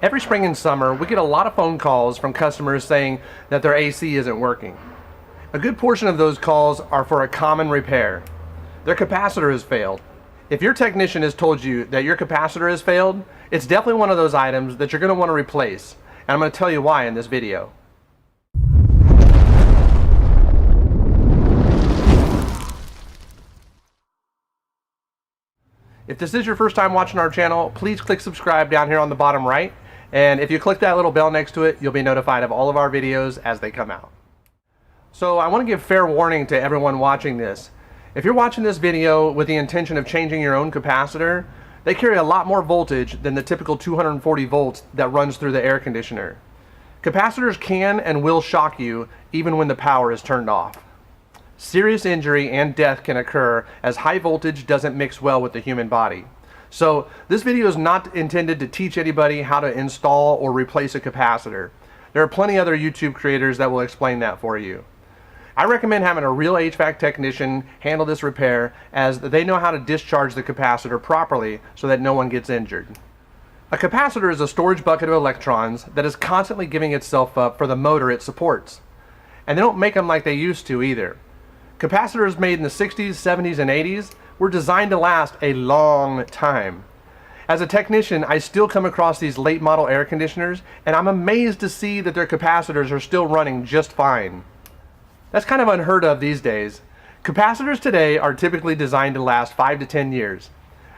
Every spring and summer, we get a lot of phone calls from customers saying that their AC isn't working. A good portion of those calls are for a common repair. Their capacitor has failed. If your technician has told you that your capacitor has failed, it's definitely one of those items that you're going to want to replace, and I'm going to tell you why in this video. If this is your first time watching our channel, please click subscribe down here on the bottom right. And if you click that little bell next to it, you'll be notified of all of our videos as they come out. So I want to give fair warning to everyone watching this. If you're watching this video with the intention of changing your own capacitor, they carry a lot more voltage than the typical 240 volts that runs through the air conditioner. Capacitors can and will shock you even when the power is turned off. Serious injury and death can occur as high voltage doesn't mix well with the human body. So this video is not intended to teach anybody how to install or replace a capacitor. There are plenty other YouTube creators that will explain that for you. I recommend having a real HVAC technician handle this repair, as they know how to discharge the capacitor properly so that no one gets injured. A capacitor is a storage bucket of electrons that is constantly giving itself up for the motor it supports. And they don't make them like they used to either. Capacitors made in the 60s, 70s, and 80s were designed to last a long time. As a technician, I still come across these late model air conditioners, and I'm amazed to see that their capacitors are still running just fine. That's kind of unheard of these days. Capacitors today are typically designed to last 5 to 10 years.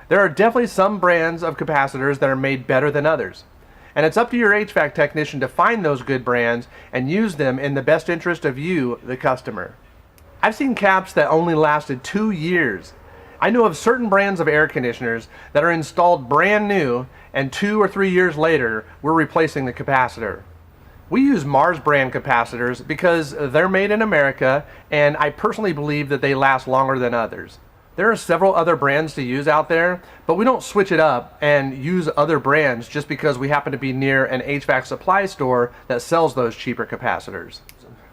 There are definitely some brands of capacitors that are made better than others. And it's up to your HVAC technician to find those good brands and use them in the best interest of you, the customer. I've seen caps that only lasted 2 years. I know of certain brands of air conditioners that are installed brand new, and 2 or 3 years later, we're replacing the capacitor. We use Mars brand capacitors because they're made in America, and I personally believe that they last longer than others. There are several other brands to use out there, but we don't switch it up and use other brands just because we happen to be near an HVAC supply store that sells those cheaper capacitors.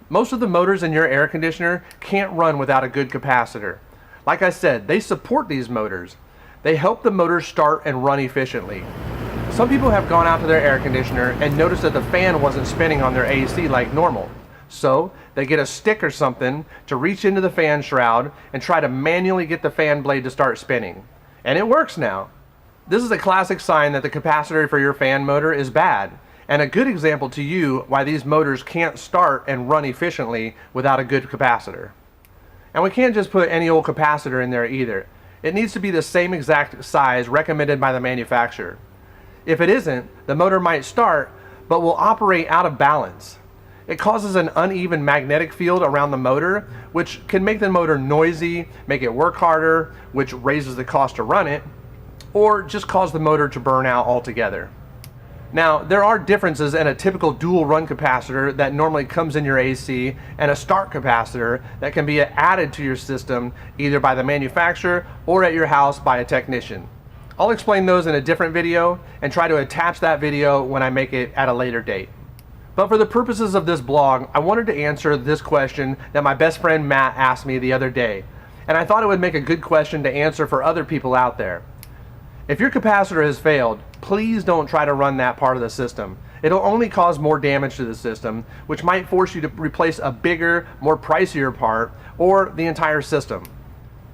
Most of the motors in your air conditioner can't run without a good capacitor. Like I said, they support these motors. They help the motors start and run efficiently. Some people have gone out to their air conditioner and noticed that the fan wasn't spinning on their AC like normal. So they get a stick or something to reach into the fan shroud and try to manually get the fan blade to start spinning. And it works now. This is a classic sign that the capacitor for your fan motor is bad, and a good example to you why these motors can't start and run efficiently without a good capacitor. And we can't just put any old capacitor in there either. It needs to be the same exact size recommended by the manufacturer. If it isn't, the motor might start, but will operate out of balance. It causes an uneven magnetic field around the motor, which can make the motor noisy, make it work harder, which raises the cost to run it, or just cause the motor to burn out altogether. Now, there are differences in a typical dual run capacitor that normally comes in your AC and a start capacitor that can be added to your system either by the manufacturer or at your house by a technician. I'll explain those in a different video and try to attach that video when I make it at a later date. But for the purposes of this blog, I wanted to answer this question that my best friend Matt asked me the other day, and I thought it would make a good question to answer for other people out there. If your capacitor has failed, please don't try to run that part of the system. It'll only cause more damage to the system, which might force you to replace a bigger, more pricier part, or the entire system.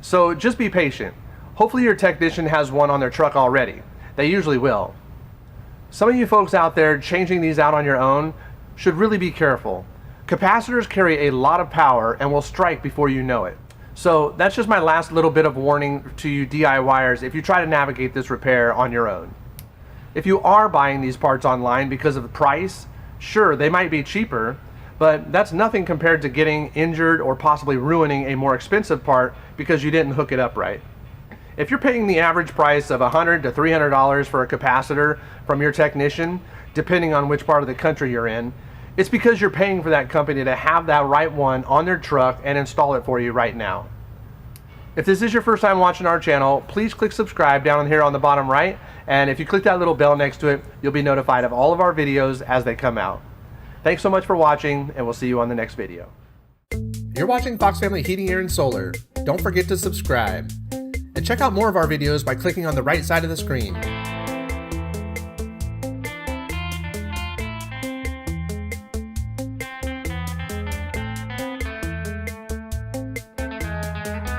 So just be patient. Hopefully your technician has one on their truck already. They usually will. Some of you folks out there changing these out on your own should really be careful. Capacitors carry a lot of power and will strike before you know it. So that's just my last little bit of warning to you DIYers if you try to navigate this repair on your own. If you are buying these parts online because of the price, sure, they might be cheaper, but that's nothing compared to getting injured or possibly ruining a more expensive part because you didn't hook it up right. If you're paying the average price of $100 to $300 for a capacitor from your technician, depending on which part of the country you're in, it's because you're paying for that company to have that right one on their truck and install it for you right now. If this is your first time watching our channel, please click subscribe down here on the bottom right, and if you click that little bell next to it, you'll be notified of all of our videos as they come out. Thanks so much for watching, and we'll see you on the next video. You're watching Fox Family Heating, Air, and Solar. Don't forget to subscribe. And check out more of our videos by clicking on the right side of the screen. you.